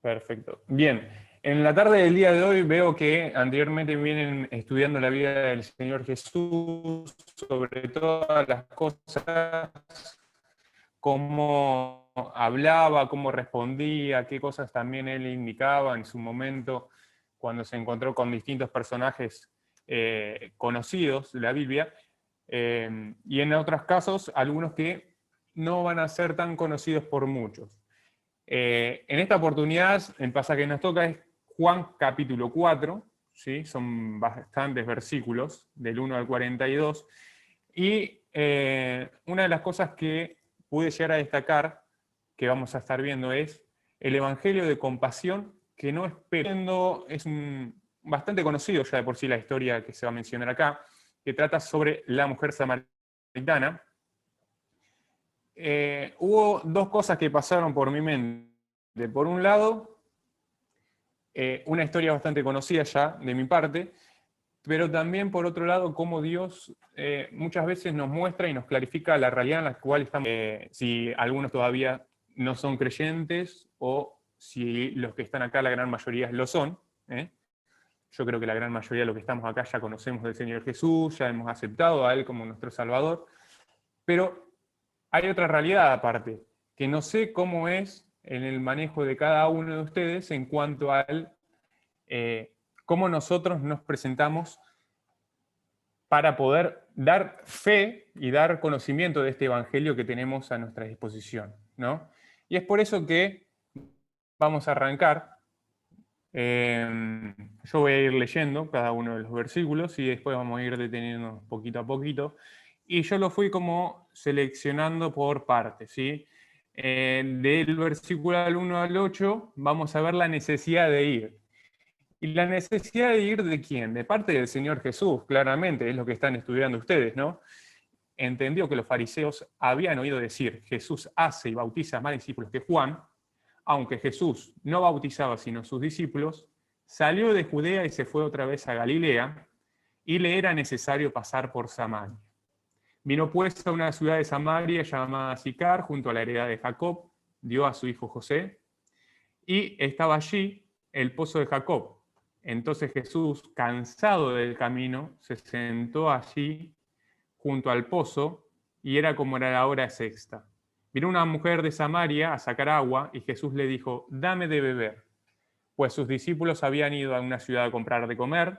Perfecto. Bien, en la tarde del día de hoy veo que anteriormente vienen estudiando la vida del Señor Jesús, sobre todas las cosas, cómo hablaba, cómo respondía, qué cosas también él indicaba en su momento cuando se encontró con distintos personajes conocidos de la Biblia, y en otros casos algunos que no van a ser tan conocidos por muchos. En esta oportunidad, el pasaje que nos toca es Juan capítulo 4, ¿sí? Son bastantes versículos, del 1 al 42, y una de las cosas que pude llegar a destacar, que vamos a estar viendo, es el Evangelio de compasión, que no es bastante conocido ya de por sí la historia que se va a mencionar acá, que trata sobre la mujer samaritana. Hubo dos cosas que pasaron por mi mente. Por un lado, una historia bastante conocida ya de mi parte, pero también por otro lado, cómo Dios muchas veces nos muestra y nos clarifica la realidad en la cual estamos, si algunos todavía no son creyentes o si los que están acá, la gran mayoría lo son. Yo creo que la gran mayoría de los que estamos acá ya conocemos del Señor Jesús, ya hemos aceptado a Él como nuestro Salvador, pero hay otra realidad aparte, que no sé cómo es en el manejo de cada uno de ustedes en cuanto al cómo nosotros nos presentamos para poder dar fe y dar conocimiento de este evangelio que tenemos a nuestra disposición, ¿no? Y es por eso que vamos a arrancar. Yo voy a ir leyendo cada uno de los versículos y después vamos a ir deteniéndonos poquito a poquito. Y yo lo fui como seleccionando por partes, ¿sí? Del versículo al 1 al 8 vamos a ver la necesidad de ir. ¿Y la necesidad de ir de quién? De parte del Señor Jesús, claramente, es lo que están estudiando ustedes, ¿no? Entendió que los fariseos habían oído decir, Jesús hace y bautiza más discípulos que Juan, aunque Jesús no bautizaba sino sus discípulos, salió de Judea y se fue otra vez a Galilea, y le era necesario pasar por Samaria. Vino pues a una ciudad de Samaria llamada Sicar, junto a la heredad de Jacob, dio a su hijo José, y estaba allí el pozo de Jacob. Entonces Jesús, cansado del camino, se sentó allí junto al pozo, y era como era la hora sexta. Vino una mujer de Samaria a sacar agua, y Jesús le dijo, dame de beber. Pues sus discípulos habían ido a una ciudad a comprar de comer.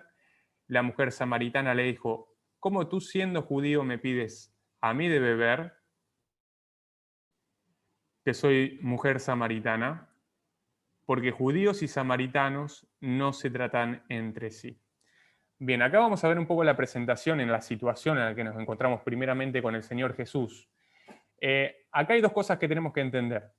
La mujer samaritana le dijo, ¿cómo tú siendo judío me pides a mí de beber, que soy mujer samaritana? Porque judíos y samaritanos no se tratan entre sí. Bien, acá vamos a ver un poco la presentación en la situación en la que nos encontramos primeramente con el Señor Jesús. Acá hay dos cosas que tenemos que entender.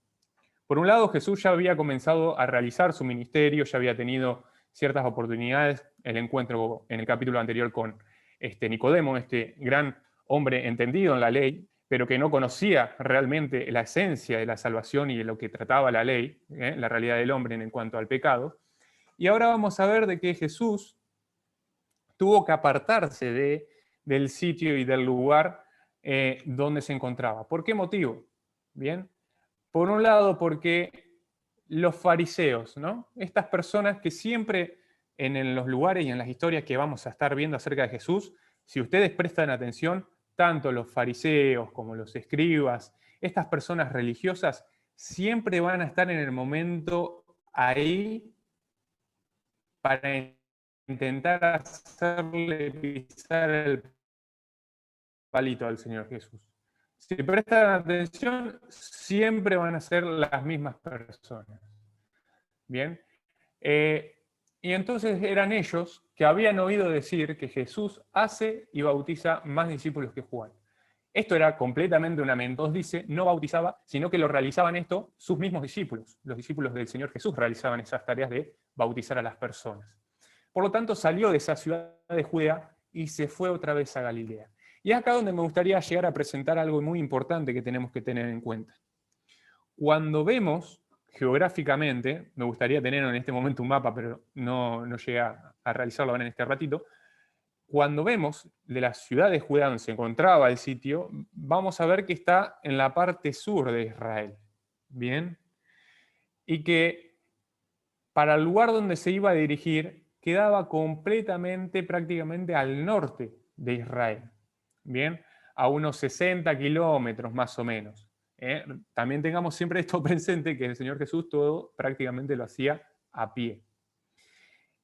Por un lado, Jesús ya había comenzado a realizar su ministerio, ya había tenido ciertas oportunidades, el encuentro en el capítulo anterior con Nicodemo, este gran hombre entendido en la ley, pero que no conocía realmente la esencia de la salvación y de lo que trataba la ley, la realidad del hombre en cuanto al pecado. Y ahora vamos a ver de que Jesús tuvo que apartarse del sitio y del lugar donde se encontraba. ¿Por qué motivo? Bien, por un lado porque los fariseos, ¿no? Estas personas que siempre en los lugares y en las historias que vamos a estar viendo acerca de Jesús, si ustedes prestan atención, tanto los fariseos como los escribas, estas personas religiosas, siempre van a estar en el momento ahí para intentar hacerle pisar el palito al Señor Jesús. Si prestan atención, siempre van a ser las mismas personas. Bien. Y entonces eran ellos que habían oído decir que Jesús hace y bautiza más discípulos que Juan. Esto era completamente una mentira. Dice, no bautizaba, sino que lo realizaban esto sus mismos discípulos. Los discípulos del Señor Jesús realizaban esas tareas de bautizar a las personas. Por lo tanto, salió de esa ciudad de Judea y se fue otra vez a Galilea. Y es acá donde me gustaría llegar a presentar algo muy importante que tenemos que tener en cuenta. Cuando vemos geográficamente, me gustaría tener en este momento un mapa, pero no llegué a realizarlo en este ratito. Cuando vemos de la ciudad de Judea donde se encontraba el sitio, vamos a ver que está en la parte sur de Israel. Bien. Y que para el lugar donde se iba a dirigir quedaba completamente, prácticamente al norte de Israel. Bien, a unos 60 kilómetros más o menos. También tengamos siempre esto presente, que el Señor Jesús todo prácticamente lo hacía a pie.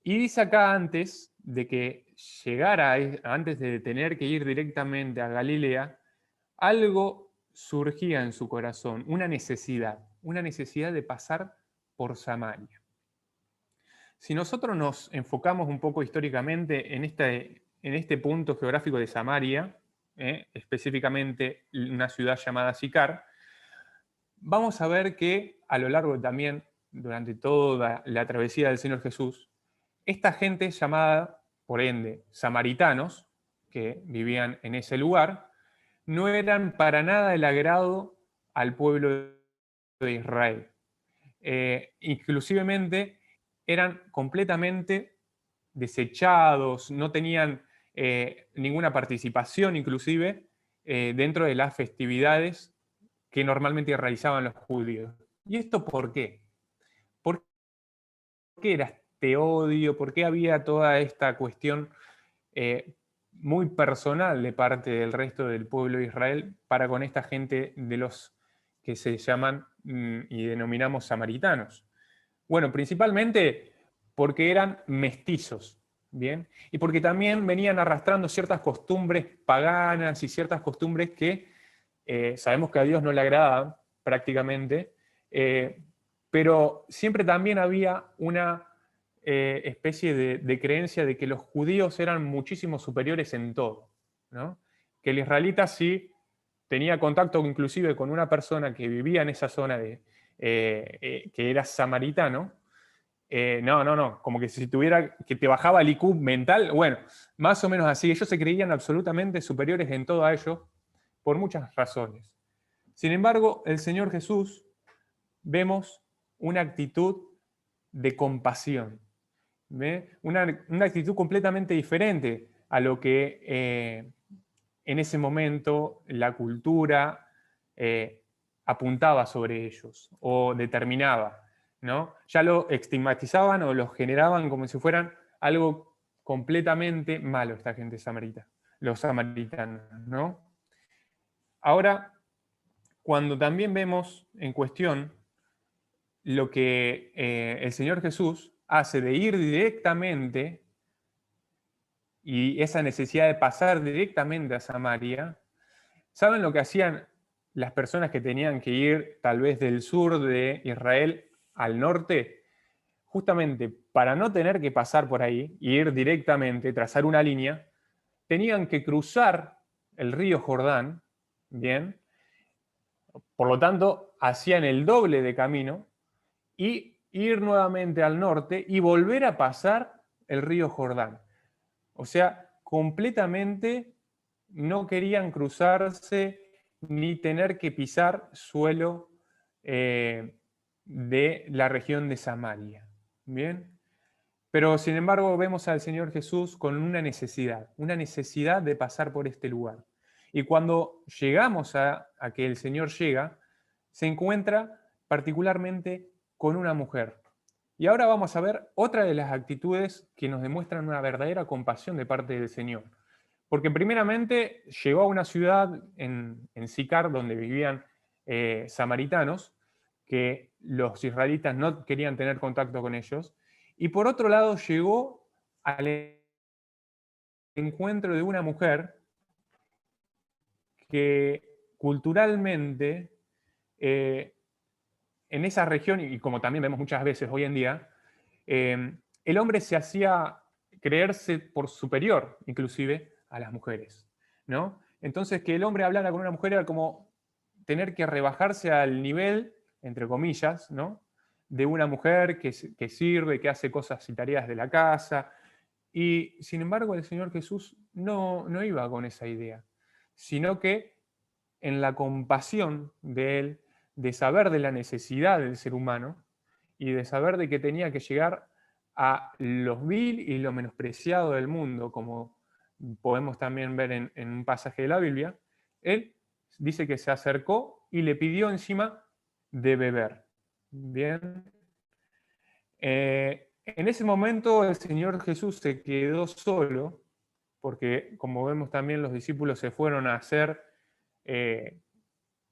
Y dice acá antes de que llegara, antes de tener que ir directamente a Galilea, algo surgía en su corazón, una necesidad de pasar por Samaria. Si nosotros nos enfocamos un poco históricamente en este punto geográfico de Samaria, específicamente una ciudad llamada Sicar, vamos a ver que a lo largo también, durante toda la travesía del Señor Jesús, esta gente llamada, por ende, samaritanos, que vivían en ese lugar, no eran para nada el agrado al pueblo de Israel. Inclusivemente eran completamente desechados, no tenían ninguna participación inclusive dentro de las festividades que normalmente realizaban los judíos. ¿Y esto por qué? ¿Por qué era este odio? ¿Por qué había toda esta cuestión muy personal de parte del resto del pueblo de Israel para con esta gente de los que se llaman y denominamos samaritanos? Bueno, principalmente porque eran mestizos, ¿bien? Y porque también venían arrastrando ciertas costumbres paganas y ciertas costumbres que sabemos que a Dios no le agradan prácticamente, pero siempre también había una especie de creencia de que los judíos eran muchísimo superiores en todo, ¿no? Que el israelita sí tenía contacto inclusive con una persona que vivía en esa zona que era samaritano, no, como que si tuviera, que te bajaba el IQ mental, bueno, más o menos así, ellos se creían absolutamente superiores en todo a ellos, por muchas razones. Sin embargo, el Señor Jesús, vemos una actitud de compasión, una actitud completamente diferente a lo que en ese momento la cultura apuntaba sobre ellos o determinaba, ¿no? Ya lo estigmatizaban o lo generaban como si fueran algo completamente malo esta gente samarita, los samaritanos, ¿no? Ahora, cuando también vemos en cuestión lo que el Señor Jesús hace de ir directamente y esa necesidad de pasar directamente a Samaria, ¿saben lo que hacían las personas que tenían que ir tal vez del sur de Israel al norte? Justamente para no tener que pasar por ahí, ir directamente, trazar una línea, tenían que cruzar el río Jordán, ¿bien? Por lo tanto, hacían el doble de camino y ir nuevamente al norte y volver a pasar el río Jordán. O sea, completamente no querían cruzarse ni tener que pisar suelo de la región de Samaria. ¿Bien? Pero sin embargo vemos al Señor Jesús con una necesidad de pasar por este lugar. Y cuando llegamos a que el Señor llega, se encuentra particularmente con una mujer. Y ahora vamos a ver otra de las actitudes que nos demuestran una verdadera compasión de parte del Señor. Porque primeramente llegó a una ciudad en Sicar donde vivían samaritanos, que los israelitas no querían tener contacto con ellos. Y por otro lado llegó al encuentro de una mujer que culturalmente en esa región, y como también vemos muchas veces hoy en día, el hombre se hacía creerse por superior, inclusive, a las mujeres, ¿no? Entonces, que el hombre hablara con una mujer era como tener que rebajarse al nivel, entre comillas, ¿no? De una mujer que sirve, que hace cosas y tareas de la casa. Y, sin embargo, el Señor Jesús no iba con esa idea, sino que en la compasión de Él, de saber de la necesidad del ser humano y de saber de que tenía que llegar a los vil y lo menospreciado del mundo, como podemos también ver en un pasaje de la Biblia, Él dice que se acercó y le pidió encima de beber. Bien. En ese momento el Señor Jesús se quedó solo, porque como vemos también los discípulos se fueron a hacer,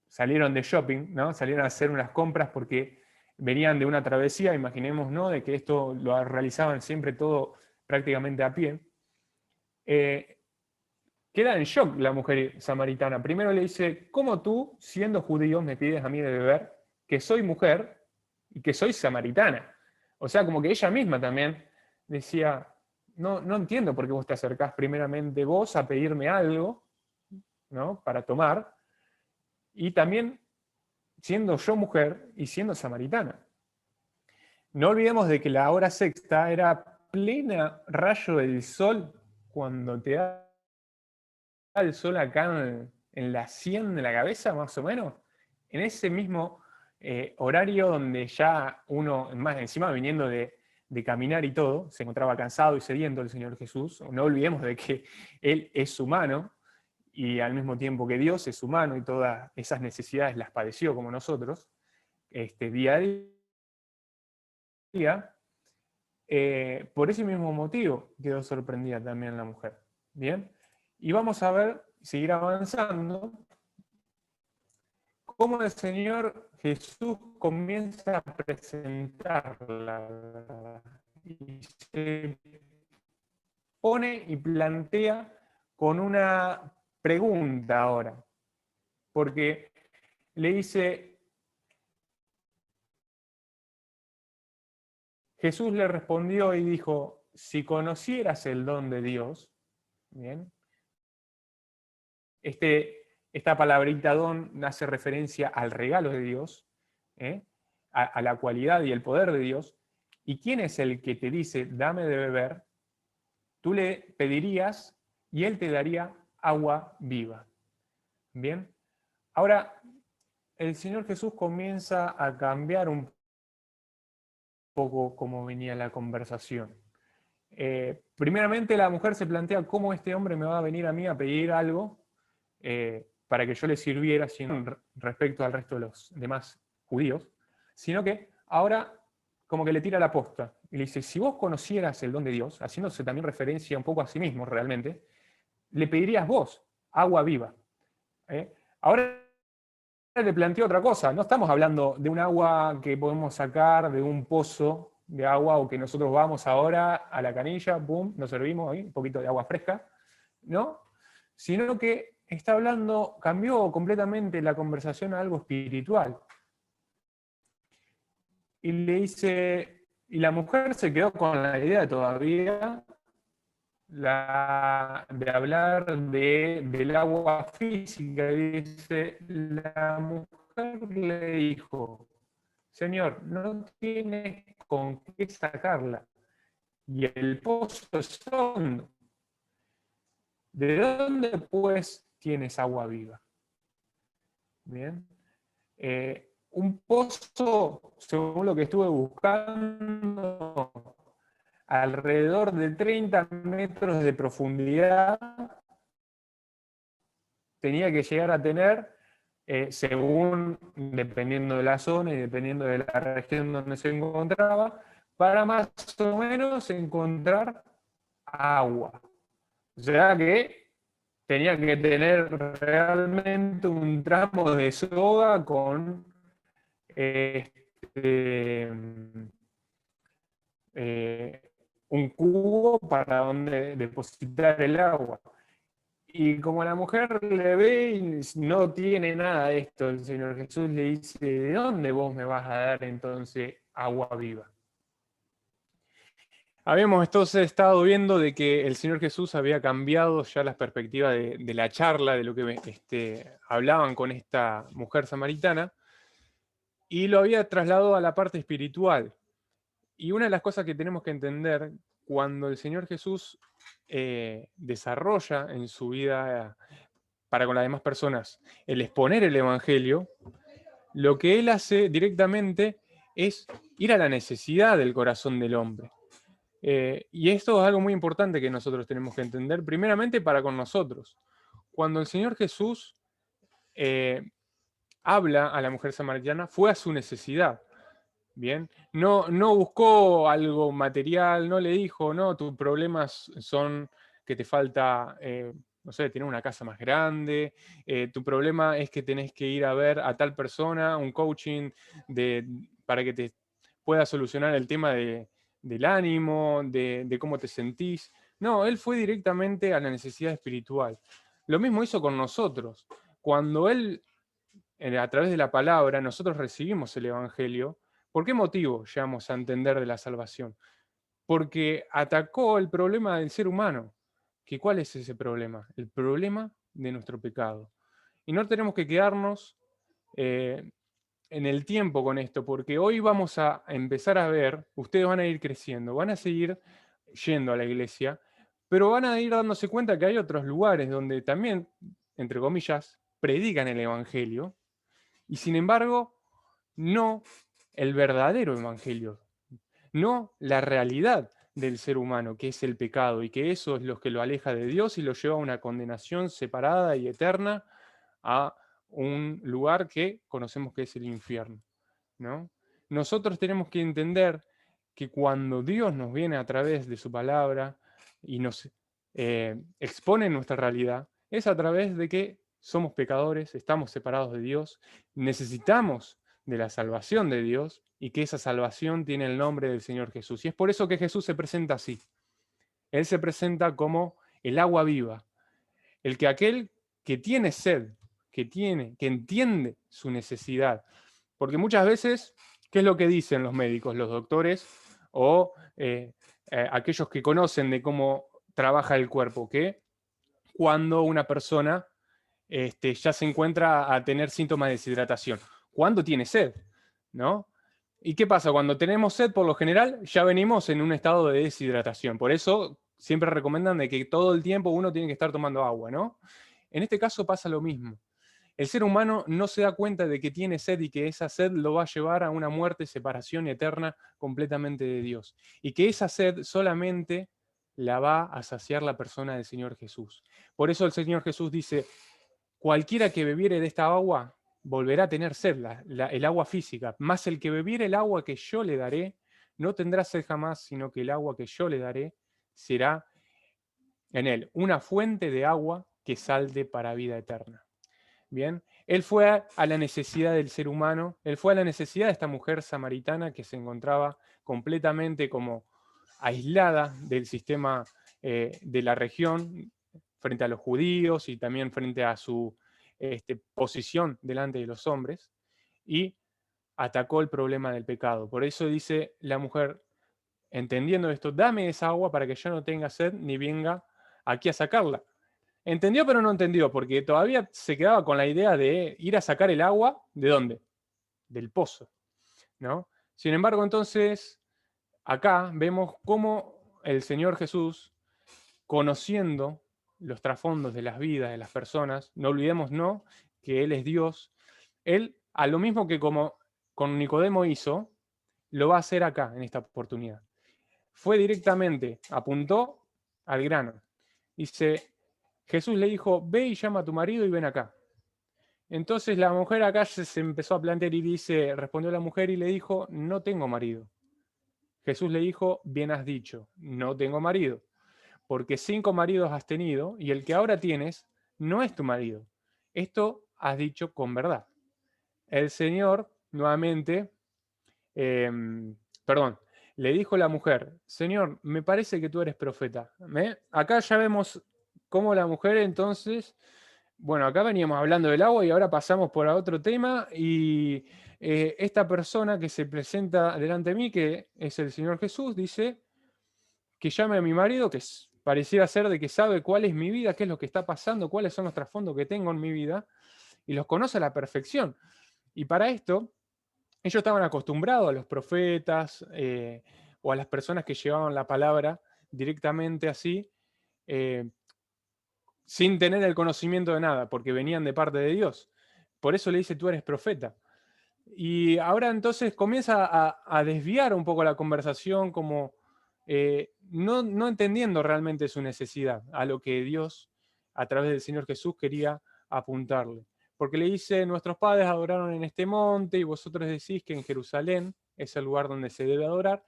salieron de shopping, ¿no? Salieron a hacer unas compras porque venían de una travesía, imaginemos, ¿no? De que esto lo realizaban siempre todo prácticamente a pie. Queda en shock la mujer samaritana. Primero le dice, ¿cómo tú, siendo judío, me pides a mí de beber, que soy mujer y que soy samaritana? O sea, como que ella misma también decía, no entiendo por qué vos te acercás primeramente vos a pedirme algo, ¿no? Para tomar, y también siendo yo mujer y siendo samaritana. No olvidemos de que la hora sexta era plena rayo del sol cuando te da el sol acá en la sien de la cabeza, más o menos. En ese mismo horario donde ya uno, más encima viniendo de caminar y todo, se encontraba cansado y sediento el Señor Jesús. No olvidemos de que Él es humano y al mismo tiempo que Dios es humano y todas esas necesidades las padeció como nosotros, día a día. Por ese mismo motivo quedó sorprendida también la mujer. Bien, y vamos a ver, seguir avanzando, cómo el Señor Jesús comienza a presentarla y se pone y plantea con una pregunta ahora, porque le dice, Jesús le respondió y dijo, si conocieras el don de Dios, bien, esta palabrita don hace referencia al regalo de Dios, a la cualidad y el poder de Dios. ¿Y quién es el que te dice, dame de beber? Tú le pedirías y él te daría agua viva. Bien, ahora el Señor Jesús comienza a cambiar un poco cómo venía la conversación. Primeramente la mujer se plantea cómo este hombre me va a venir a mí a pedir algo para que yo le sirviera sin respecto al resto de los demás judíos, sino que ahora como que le tira la posta y le dice, si vos conocieras el don de Dios, haciéndose también referencia un poco a sí mismo realmente, le pedirías vos agua viva. Ahora le planteo otra cosa, no estamos hablando de un agua que podemos sacar de un pozo de agua o que nosotros vamos ahora a la canilla, boom, nos servimos ahí un poquito de agua fresca, ¿no? Sino que está hablando, cambió completamente la conversación a algo espiritual. Y le dice, y la mujer se quedó con la idea todavía de hablar del agua física. Y dice, la mujer le dijo, Señor, no tienes con qué sacarla. Y el pozo es hondo. ¿De dónde pues tienes agua viva? Bien. Un pozo, según lo que estuve buscando, alrededor de 30 metros de profundidad, tenía que llegar a tener, según, dependiendo de la zona y dependiendo de la región donde se encontraba, para más o menos encontrar agua. O sea que tenía que tener realmente un tramo de soga con un cubo para donde depositar el agua. Y como la mujer le ve y no tiene nada de esto, el Señor Jesús le dice, ¿de dónde vos me vas a dar entonces agua viva? Habíamos entonces estado viendo de que el Señor Jesús había cambiado ya las perspectivas de la charla, de lo que hablaban con esta mujer samaritana, y lo había trasladado a la parte espiritual. Y una de las cosas que tenemos que entender cuando el Señor Jesús desarrolla en su vida para con las demás personas el exponer el Evangelio, lo que Él hace directamente es ir a la necesidad del corazón del hombre. Y esto es algo muy importante que nosotros tenemos que entender, primeramente para con nosotros. Cuando el Señor Jesús habla a la mujer samaritana, fue a su necesidad. Bien, no buscó algo material, no le dijo, no, tus problemas son que te falta, no sé, tener una casa más grande, tu problema es que tenés que ir a ver a tal persona, un coaching para que te pueda solucionar el tema del ánimo, de cómo te sentís. No, él fue directamente a la necesidad espiritual. Lo mismo hizo con nosotros. Cuando él, a través de la palabra, nosotros recibimos el Evangelio. ¿Por qué motivo llegamos a entender de la salvación? Porque atacó el problema del ser humano. ¿Cuál es ese problema? El problema de nuestro pecado. Y no tenemos que quedarnos eh, en el tiempo con esto, porque hoy vamos a empezar a ver, ustedes van a ir creciendo, van a seguir yendo a la iglesia, pero van a ir dándose cuenta que hay otros lugares donde también, entre comillas, predican el Evangelio, y sin embargo, no el verdadero evangelio, no la realidad del ser humano, que es el pecado, y que eso es lo que lo aleja de Dios y lo lleva a una condenación separada y eterna a un lugar que conocemos que es el infierno, ¿no? Nosotros tenemos que entender que cuando Dios nos viene a través de su palabra y nos expone nuestra realidad, es a través de que somos pecadores, estamos separados de Dios, necesitamos de la salvación de Dios y que esa salvación tiene el nombre del Señor Jesús. Y es por eso que Jesús se presenta así. Él se presenta como el agua viva, el que aquel que tiene sed, que entiende su necesidad. Porque muchas veces, ¿qué es lo que dicen los médicos, los doctores o aquellos que conocen de cómo trabaja el cuerpo? Que cuando una persona ya se encuentra a tener síntomas de deshidratación, cuando tiene sed, ¿no? ¿Y qué pasa? Cuando tenemos sed, por lo general, ya venimos en un estado de deshidratación. Por eso siempre recomiendan de que todo el tiempo uno tiene que estar tomando agua, ¿no? En este caso pasa lo mismo. El ser humano no se da cuenta de que tiene sed y que esa sed lo va a llevar a una muerte, separación eterna completamente de Dios. Y que esa sed solamente la va a saciar la persona del Señor Jesús. Por eso el Señor Jesús dice, cualquiera que bebiere de esta agua volverá a tener sed, el agua física, más el que bebiere el agua que yo le daré, no tendrá sed jamás, sino que el agua que yo le daré será en él una fuente de agua que salte para vida eterna. Bien, él fue a la necesidad del ser humano, él fue a la necesidad de esta mujer samaritana que se encontraba completamente como aislada del sistema de la región frente a los judíos y también frente a su posición delante de los hombres, y atacó el problema del pecado. Por eso dice la mujer, entendiendo esto, dame esa agua para que yo no tenga sed ni venga aquí a sacarla. Entendió, pero no entendió, porque todavía se quedaba con la idea de ir a sacar el agua, ¿de dónde? Del pozo, ¿no? Sin embargo, entonces, acá vemos cómo el Señor Jesús, conociendo los trasfondos de las vidas de las personas, no olvidemos, ¿no?, que Él es Dios, Él, a lo mismo que como con Nicodemo hizo, lo va a hacer acá, en esta oportunidad. Fue directamente, apuntó al grano. Dice, Jesús le dijo, ve y llama a tu marido y ven acá. Entonces la mujer acá se empezó a plantear y dice, respondió la mujer y le dijo, no tengo marido. Jesús le dijo, bien has dicho, no tengo marido, porque 5 maridos has tenido y el que ahora tienes no es tu marido. Esto has dicho con verdad. El Señor nuevamente, eh, perdón, le dijo la mujer, Señor, me parece que tú eres profeta. Acá ya vemos cómo la mujer entonces, bueno, acá veníamos hablando del agua y ahora pasamos por a otro tema y esta persona que se presenta delante de mí, que es el Señor Jesús, dice que llame a mi marido, que pareciera ser de que sabe cuál es mi vida, qué es lo que está pasando, cuáles son los trasfondos que tengo en mi vida y los conoce a la perfección. Y para esto, ellos estaban acostumbrados a los profetas o a las personas que llevaban la palabra directamente así, eh, sin tener el conocimiento de nada, porque venían de parte de Dios. Por eso le dice, tú eres profeta. Y ahora entonces comienza a desviar un poco la conversación como no entendiendo realmente su necesidad, a lo que Dios a través del Señor Jesús quería apuntarle. Porque le dice, nuestros padres adoraron en este monte y vosotros decís que en Jerusalén, es el lugar donde se debe adorar.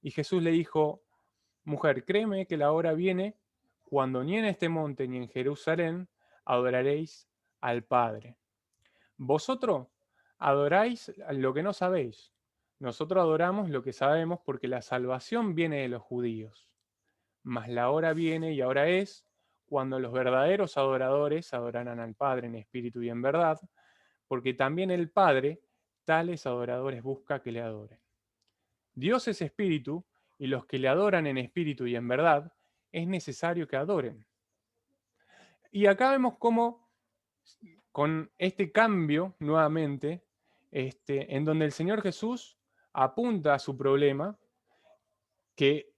Y Jesús le dijo, mujer, créeme que la hora viene cuando ni en este monte ni en Jerusalén adoraréis al Padre. Vosotros adoráis lo que no sabéis. Nosotros adoramos lo que sabemos porque la salvación viene de los judíos. Mas la hora viene y ahora es cuando los verdaderos adoradores adorarán al Padre en espíritu y en verdad, porque también el Padre tales adoradores busca que le adoren. Dios es espíritu y los que le adoran en espíritu y en verdad es necesario que adoren. Y acá vemos cómo con este cambio nuevamente, en donde el Señor Jesús apunta a su problema, que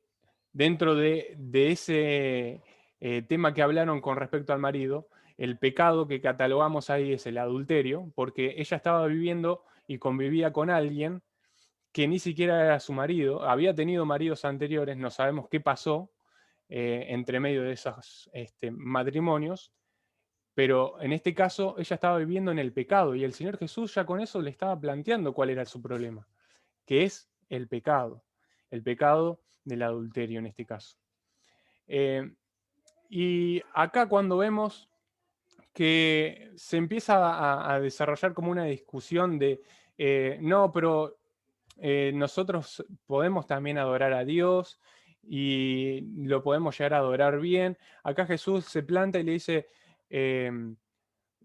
dentro de ese tema que hablaron con respecto al marido, el pecado que catalogamos ahí es el adulterio, porque ella estaba viviendo y convivía con alguien que ni siquiera era su marido, había tenido maridos anteriores, no sabemos qué pasó entre medio de esos matrimonios, pero en este caso ella estaba viviendo en el pecado y el Señor Jesús ya con eso le estaba planteando cuál era su problema, que es el pecado del adulterio en este caso. Y acá cuando vemos que se empieza a desarrollar como una discusión de, no, pero nosotros podemos también adorar a Dios y lo podemos llegar a adorar bien. Acá Jesús se planta y le dice,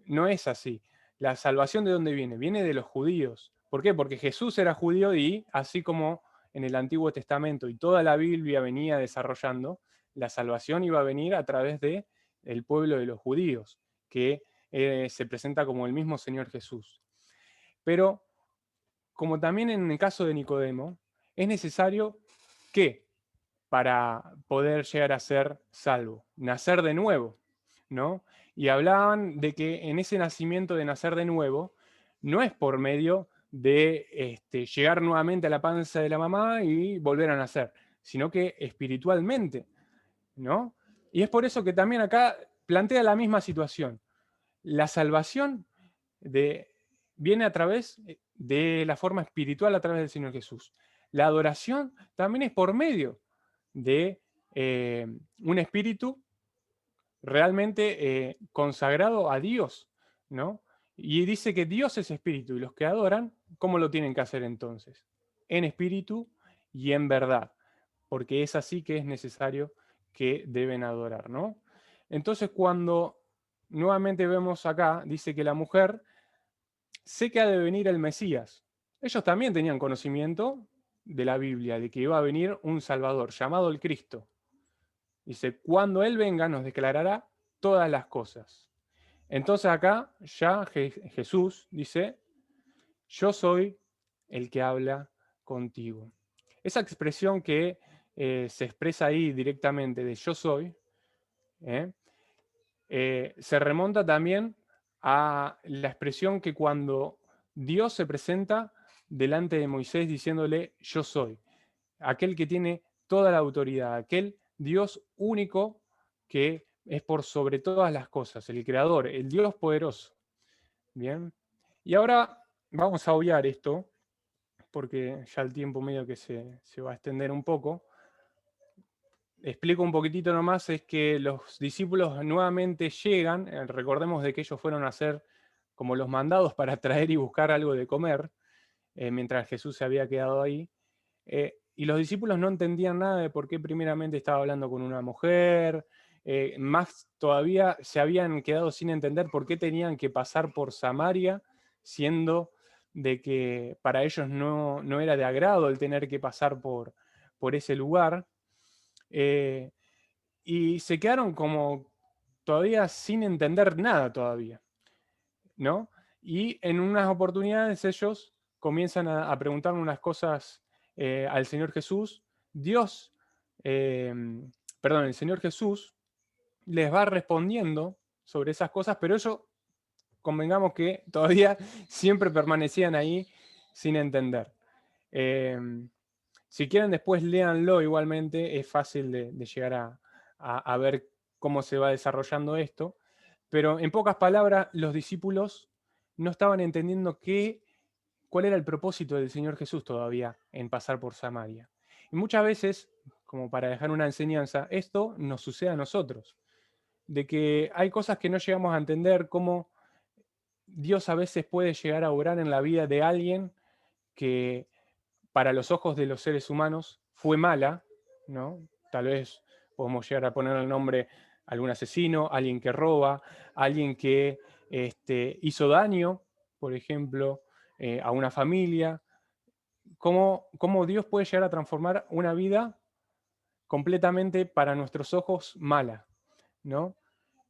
no es así. La salvación ¿de dónde viene? Viene de los judíos. ¿Por qué? Porque Jesús era judío y así como en el Antiguo Testamento y toda la Biblia venía desarrollando, la salvación iba a venir a través de el pueblo de los judíos, que se presenta como el mismo Señor Jesús. Pero, como también en el caso de Nicodemo, es necesario que para poder llegar a ser salvo, nacer de nuevo, ¿no? Y hablaban de que en ese nacimiento de nacer de nuevo no es por medio de llegar nuevamente a la panza de la mamá y volver a nacer, sino que espiritualmente, ¿no? Y es por eso que también acá plantea la misma situación. La salvación viene a través de la forma espiritual a través del Señor Jesús. La adoración también es por medio de un espíritu realmente consagrado a Dios, ¿no? Y dice que Dios es espíritu y los que adoran, ¿cómo lo tienen que hacer entonces? En espíritu y en verdad, porque es así que es necesario que deben adorar, ¿no? Entonces cuando nuevamente vemos acá, dice que la mujer sé que ha de venir el Mesías. Ellos también tenían conocimiento de la Biblia, de que iba a venir un Salvador llamado el Cristo. Dice, cuando Él venga nos declarará todas las cosas. Entonces acá ya Jesús dice, yo soy el que habla contigo. Esa expresión que se expresa ahí directamente de yo soy, se remonta también a la expresión que cuando Dios se presenta delante de Moisés diciéndole yo soy, aquel que tiene toda la autoridad, aquel Dios único que es por sobre todas las cosas, el creador, el Dios poderoso. Bien, y ahora vamos a obviar esto, porque ya el tiempo medio que se va a extender un poco. Explico un poquitito nomás, es que los discípulos nuevamente llegan, recordemos de que ellos fueron a hacer como los mandados para traer y buscar algo de comer, mientras Jesús se había quedado ahí, y los discípulos no entendían nada de por qué primeramente estaba hablando con una mujer, más todavía se habían quedado sin entender por qué tenían que pasar por Samaria, siendo de que para ellos no era de agrado el tener que pasar por ese lugar. Y se quedaron como todavía sin entender nada todavía, ¿no? Y en unas oportunidades ellos comienzan a preguntar unas cosas al Señor Jesús. Eh, el Señor Jesús les va respondiendo sobre esas cosas, pero ellos, convengamos que todavía siempre permanecían ahí sin entender. Si quieren después léanlo igualmente, es fácil de llegar a ver cómo se va desarrollando esto, pero en pocas palabras los discípulos no estaban entendiendo cuál era el propósito del Señor Jesús todavía en pasar por Samaria. Y muchas veces, como para dejar una enseñanza, esto nos sucede a nosotros, de que hay cosas que no llegamos a entender, cómo Dios a veces puede llegar a obrar en la vida de alguien que para los ojos de los seres humanos fue mala, ¿no? Tal vez podemos llegar a poner el nombre a algún asesino, alguien que roba, alguien que hizo daño, por ejemplo, a una familia. ¿Cómo Dios puede llegar a transformar una vida completamente para nuestros ojos mala, ¿no?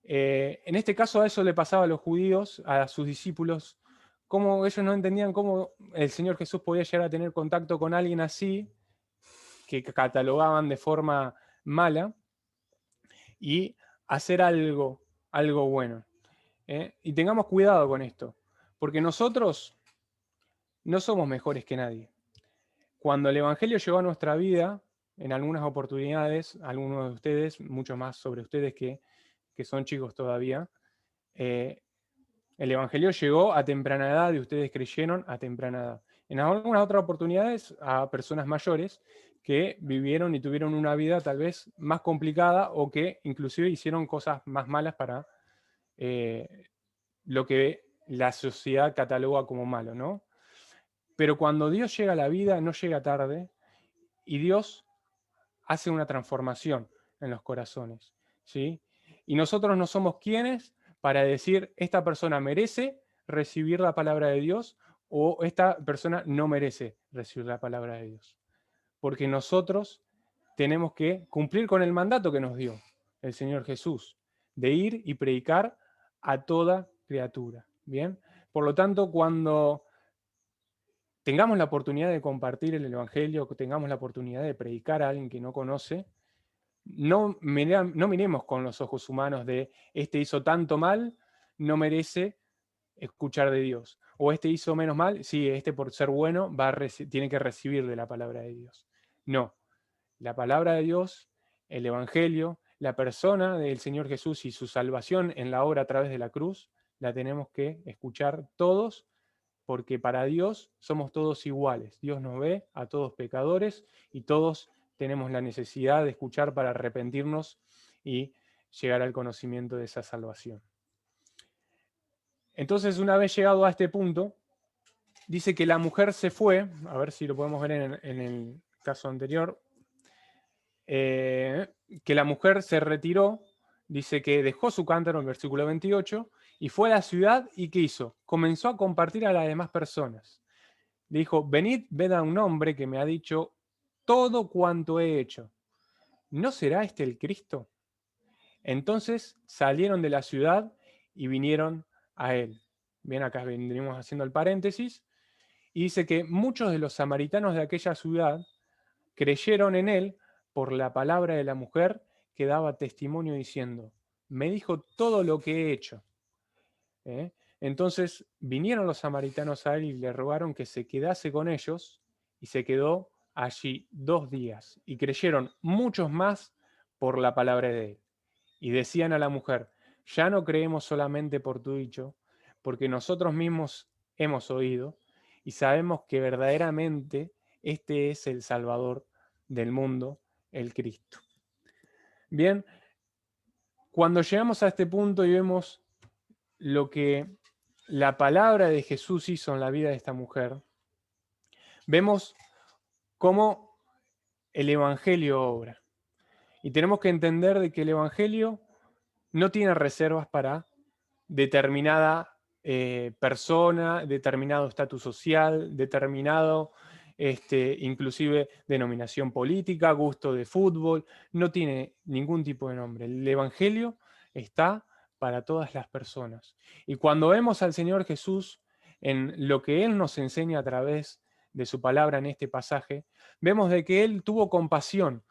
En este caso a eso le pasaba a los judíos, a sus discípulos, cómo ellos no entendían cómo el Señor Jesús podía llegar a tener contacto con alguien así, que catalogaban de forma mala, y hacer algo bueno. Y tengamos cuidado con esto, porque nosotros no somos mejores que nadie. Cuando el Evangelio llegó a nuestra vida, en algunas oportunidades, algunos de ustedes, mucho más sobre ustedes que son chicos todavía, el Evangelio llegó a temprana edad y ustedes creyeron a temprana edad. En algunas otras oportunidades a personas mayores que vivieron y tuvieron una vida tal vez más complicada o que inclusive hicieron cosas más malas para lo que la sociedad cataloga como malo, ¿no? Pero cuando Dios llega a la vida, no llega tarde y Dios hace una transformación en los corazones, ¿sí? Y nosotros no somos quienes para decir, esta persona merece recibir la palabra de Dios o esta persona no merece recibir la palabra de Dios. Porque nosotros tenemos que cumplir con el mandato que nos dio el Señor Jesús, de ir y predicar a toda criatura, ¿bien? Por lo tanto, cuando tengamos la oportunidad de compartir el Evangelio, que tengamos la oportunidad de predicar a alguien que no conoce, no miremos con los ojos humanos de este hizo tanto mal, no merece escuchar de Dios. O este hizo menos mal, sí, este por ser bueno tiene que recibir de la palabra de Dios. No, la palabra de Dios, el Evangelio, la persona del Señor Jesús y su salvación en la obra a través de la cruz, la tenemos que escuchar todos, porque para Dios somos todos iguales. Dios nos ve a todos pecadores y todos tenemos la necesidad de escuchar para arrepentirnos y llegar al conocimiento de esa salvación. Entonces, una vez llegado a este punto, dice que la mujer se fue, a ver si lo podemos ver en el caso anterior, que la mujer se retiró, dice que dejó su cántaro en el versículo 28, y fue a la ciudad y ¿qué hizo? Comenzó a compartir a las demás personas. Le dijo, venid, ved a un hombre que me ha dicho todo cuanto he hecho. ¿No será este el Cristo? Entonces salieron de la ciudad y vinieron a él. Bien, acá venimos haciendo el paréntesis. Y dice que muchos de los samaritanos de aquella ciudad creyeron en él por la palabra de la mujer que daba testimonio diciendo, me dijo todo lo que he hecho. Entonces vinieron los samaritanos a él y le rogaron que se quedase con ellos y se quedó allí 2 días y creyeron muchos más por la palabra de él. Y decían a la mujer, ya no creemos solamente por tu dicho, porque nosotros mismos hemos oído y sabemos que verdaderamente este es el Salvador del mundo, el Cristo. Bien, cuando llegamos a este punto y vemos lo que la palabra de Jesús hizo en la vida de esta mujer, vemos cómo el Evangelio obra. Y tenemos que entender de que el Evangelio no tiene reservas para determinada persona, determinado estatus social, determinado inclusive denominación política, gusto de fútbol, no tiene ningún tipo de nombre. El Evangelio está para todas las personas. Y cuando vemos al Señor Jesús en lo que Él nos enseña a través de su palabra en este pasaje, vemos de que Él tuvo compasión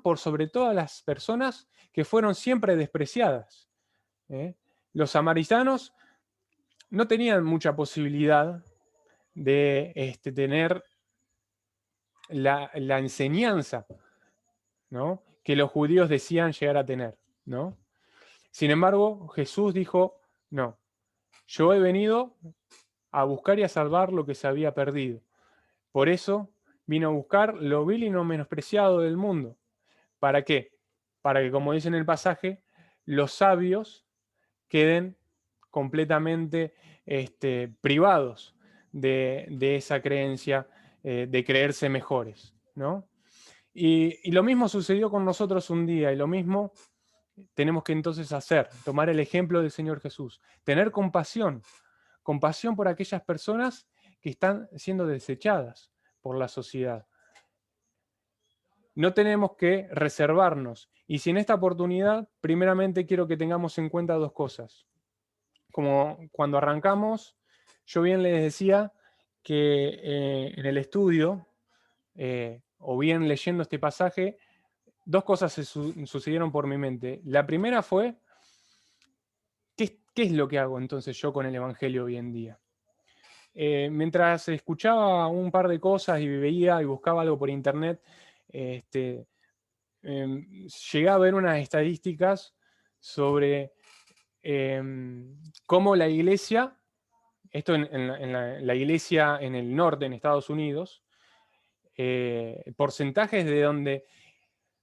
por sobre todas las personas que fueron siempre despreciadas. Los samaritanos no tenían mucha posibilidad de tener la enseñanza, ¿no?, que los judíos decían llegar a tener, ¿no? Sin embargo, Jesús dijo, no, yo he venido a buscar y a salvar lo que se había perdido. Por eso vino a buscar lo vil y no menospreciado del mundo. ¿Para qué? Para que, como dice en el pasaje, los sabios queden completamente privados de esa creencia de creerse mejores, ¿no? Y lo mismo sucedió con nosotros un día, y lo mismo tenemos que entonces hacer, tomar el ejemplo del Señor Jesús, tener compasión, compasión por aquellas personas que están siendo desechadas por la sociedad. No tenemos que reservarnos. Y si en esta oportunidad, primeramente quiero que tengamos en cuenta dos cosas. Como cuando arrancamos, yo bien les decía que en el estudio, o bien leyendo este pasaje, dos cosas sucedieron por mi mente. La primera fue, ¿qué es lo que hago entonces yo con el Evangelio hoy en día? Mientras escuchaba un par de cosas y veía y buscaba algo por internet, llegué a ver unas estadísticas sobre cómo la iglesia, esto en la iglesia en el norte, en Estados Unidos, porcentajes de donde,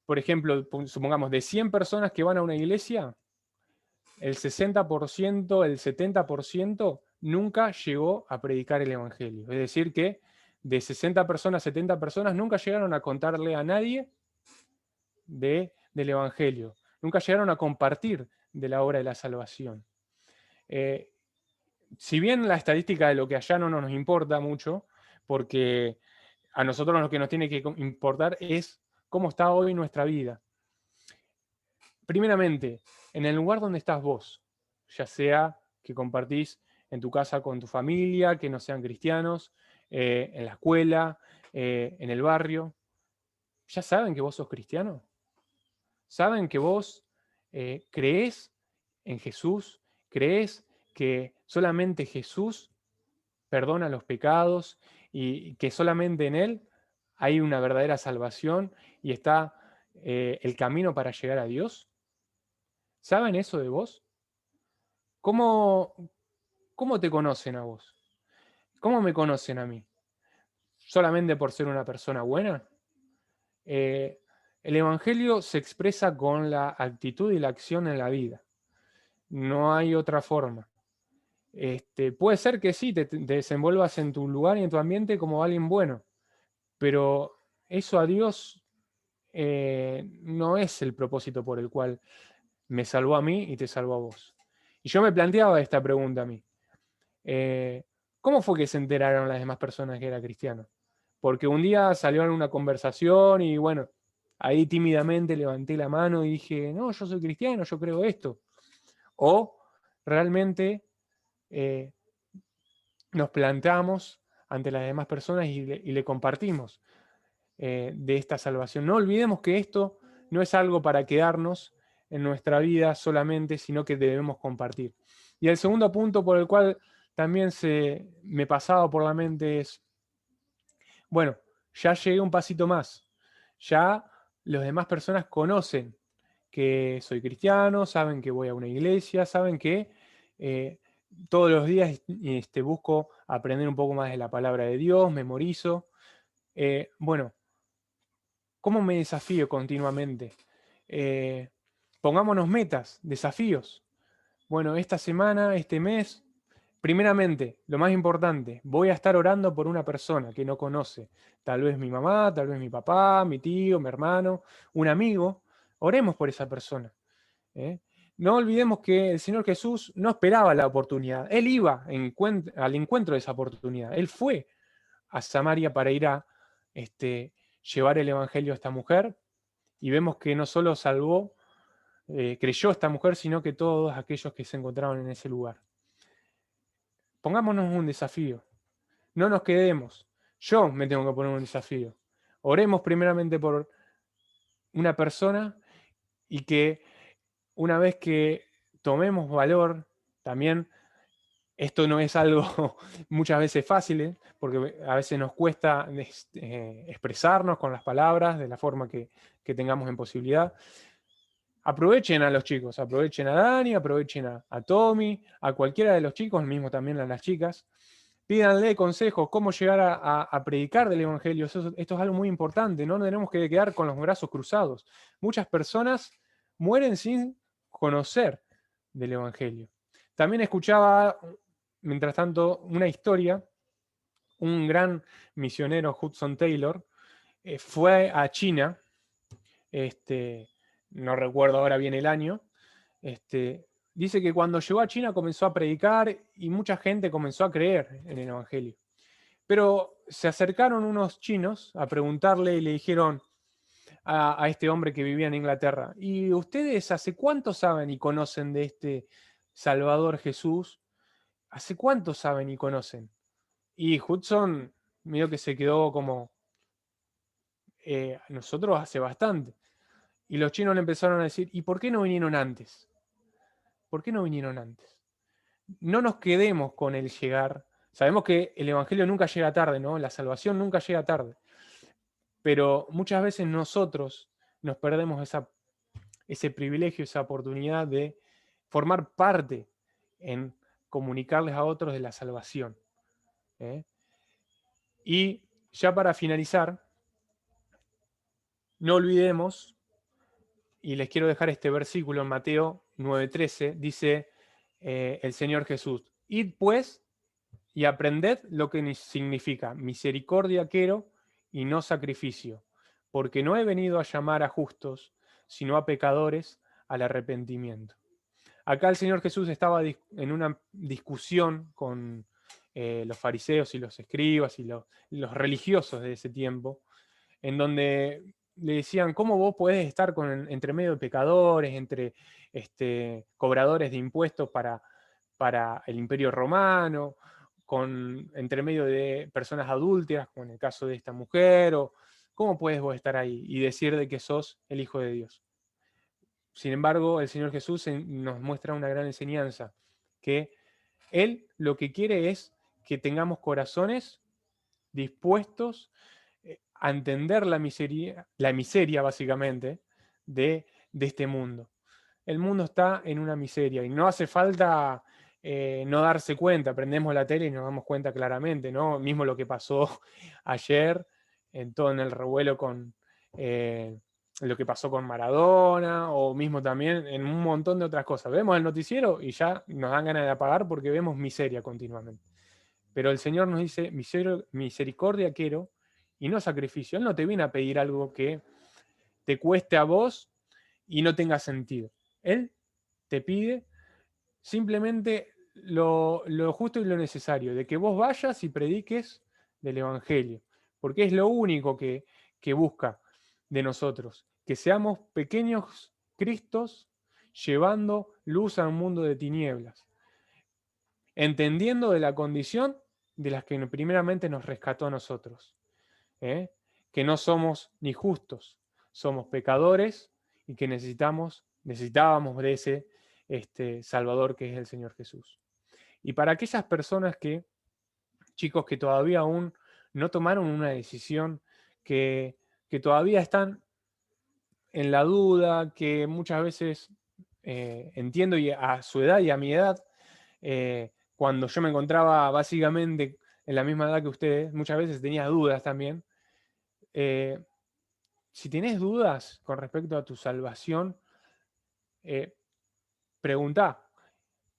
por ejemplo, supongamos, de 100 personas que van a una iglesia, el 60%, el 70% nunca llegó a predicar el Evangelio. Es decir, que de 60 personas, 70 personas nunca llegaron a contarle a nadie del Evangelio. Nunca llegaron a compartir de la obra de la salvación. Si bien la estadística de lo que allá no nos importa mucho, porque a nosotros lo que nos tiene que importar es cómo está hoy nuestra vida. Primeramente, en el lugar donde estás vos, ya sea que compartís en tu casa con tu familia, que no sean cristianos, en la escuela, en el barrio, ¿ya saben que vos sos cristiano? ¿Saben que vos creés en Jesús? ¿Creés que solamente Jesús perdona los pecados y que solamente en Él hay una verdadera salvación y está el camino para llegar a Dios? ¿Saben eso de vos? ¿Cómo, cómo te conocen a vos? ¿Cómo me conocen a mí? ¿Solamente por ser una persona buena? El Evangelio se expresa con la actitud y la acción en la vida. No hay otra forma. Puede ser que sí, te desenvuelvas en tu lugar y en tu ambiente como alguien bueno, pero eso a Dios no es el propósito por el cual me salvó a mí y te salvó a vos. Y yo me planteaba esta pregunta a mí. ¿Cómo fue que se enteraron las demás personas que era cristiano? Porque un día salió en una conversación y bueno, ahí tímidamente levanté la mano y dije, no, yo soy cristiano, yo creo esto. O realmente nos plantamos ante las demás personas y le compartimos de esta salvación. No olvidemos que esto no es algo para quedarnos en nuestra vida solamente, sino que debemos compartir. Y el segundo punto por el cual también me pasaba por la mente es, bueno, ya llegué un pasito más, ya las demás personas conocen que soy cristiano, saben que voy a una iglesia, saben que todos los días busco aprender un poco más de la palabra de Dios, memorizo. Bueno, ¿cómo me desafío continuamente? Pongámonos metas, desafíos. Bueno, esta semana, este mes, primeramente, lo más importante, voy a estar orando por una persona que no conoce. Tal vez mi mamá, tal vez mi papá, mi tío, mi hermano, un amigo. Oremos por esa persona. ¿eh? No olvidemos que el Señor Jesús no esperaba la oportunidad. Él iba al encuentro de esa oportunidad. Él fue a Samaria para ir a llevar el Evangelio a esta mujer. Y vemos que no solo salvó, creyó esta mujer, sino que todos aquellos que se encontraban en ese lugar. Pongámonos un desafío. No nos quedemos. Yo me tengo que poner un desafío. Oremos primeramente por una persona y que una vez que tomemos valor, también esto no es algo muchas veces fácil, porque a veces nos cuesta expresarnos con las palabras de la forma que tengamos en posibilidad. Aprovechen a los chicos, aprovechen a Dani, aprovechen a Tommy, a cualquiera de los chicos, mismo también a las chicas. Pídanle consejos, cómo llegar a predicar del Evangelio. Esto es algo muy importante, no tenemos que quedar con los brazos cruzados. Muchas personas mueren sin conocer del Evangelio. También escuchaba, mientras tanto, una historia. Un gran misionero, Hudson Taylor, fue a China, no recuerdo ahora bien el año. Dice que cuando llegó a China comenzó a predicar y mucha gente comenzó a creer en el Evangelio. Pero se acercaron unos chinos a preguntarle y le dijeron a este hombre que vivía en Inglaterra: ¿y ustedes hace cuánto saben y conocen de este Salvador Jesús? ¿Hace cuánto saben y conocen? Y Hudson medio que se quedó como, nosotros hace bastante. Y los chinos le empezaron a decir: ¿y por qué no vinieron antes? ¿Por qué no vinieron antes? No nos quedemos con el llegar. Sabemos que el Evangelio nunca llega tarde, ¿no? La salvación nunca llega tarde. Pero muchas veces nosotros nos perdemos ese privilegio, esa oportunidad de formar parte en comunicarles a otros de la salvación. ¿Eh? Y ya para finalizar, no olvidemos, y les quiero dejar este versículo en Mateo 9:13, dice el Señor Jesús: id pues y aprended lo que significa misericordia quiero y no sacrificio, porque no he venido a llamar a justos, sino a pecadores al arrepentimiento. Acá el Señor Jesús estaba en una discusión con los fariseos y los escribas y los religiosos de ese tiempo, en donde le decían: ¿cómo vos podés estar entre medio de pecadores, entre cobradores de impuestos para el Imperio Romano, entre medio de personas adúlteras, como en el caso de esta mujer? O ¿cómo puedes vos estar ahí y decir de que sos el Hijo de Dios? Sin embargo, el Señor Jesús nos muestra una gran enseñanza, que Él lo que quiere es que tengamos corazones dispuestos a entender la miseria básicamente de este mundo. El mundo está en una miseria y no hace falta no darse cuenta. Prendemos la tele y nos damos cuenta claramente, ¿no? Mismo lo que pasó ayer, en todo en el revuelo con lo que pasó con Maradona, o mismo también en un montón de otras cosas. Vemos el noticiero y ya nos dan ganas de apagar porque vemos miseria continuamente. Pero el Señor nos dice: misericordia quiero y no sacrificio. Él no te viene a pedir algo que te cueste a vos y no tenga sentido. Él te pide simplemente lo justo y lo necesario, de que vos vayas y prediques del Evangelio, porque es lo único que busca de nosotros, que seamos pequeños Cristos llevando luz a un mundo de tinieblas, entendiendo de la condición de las que primeramente nos rescató a nosotros, ¿eh? Que no somos ni justos, somos pecadores y que necesitábamos de ese Salvador que es el Señor Jesús. Y para aquellas personas chicos, que todavía aún no tomaron una decisión, que todavía están en la duda, que muchas veces entiendo, y a su edad y a mi edad, cuando yo me encontraba básicamente en la misma edad que ustedes, muchas veces tenía dudas también. Si tenés dudas con respecto a tu salvación, preguntá,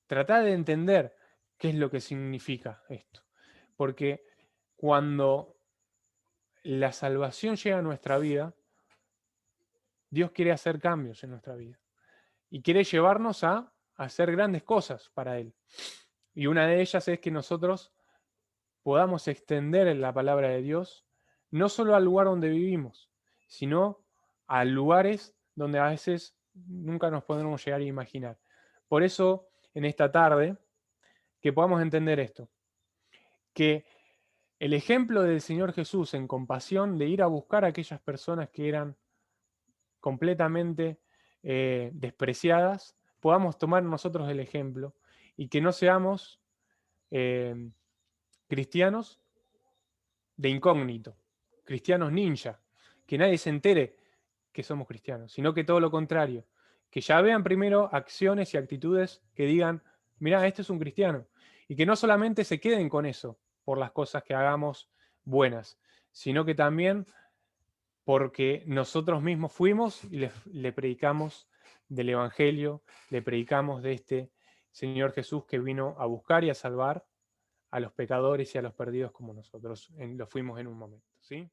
tratá de entender qué es lo que significa esto. Porque cuando la salvación llega a nuestra vida, Dios quiere hacer cambios en nuestra vida y quiere llevarnos a hacer grandes cosas para Él. Y una de ellas es que nosotros podamos extender la palabra de Dios no solo al lugar donde vivimos, sino a lugares donde a veces nunca nos podemos llegar a imaginar. Por eso, en esta tarde, que podamos entender esto, que el ejemplo del Señor Jesús en compasión de ir a buscar a aquellas personas que eran completamente despreciadas, podamos tomar nosotros el ejemplo y que no seamos eh, cristianos de incógnito, cristianos ninja, que nadie se entere que somos cristianos, sino que todo lo contrario, que ya vean primero acciones y actitudes que digan: mirá, este es un cristiano, y que no solamente se queden con eso, por las cosas que hagamos buenas, sino que también porque nosotros mismos fuimos y le predicamos del Evangelio, le predicamos de este Señor Jesús que vino a buscar y a salvar a los pecadores y a los perdidos como nosotros lo fuimos en un momento, ¿sí?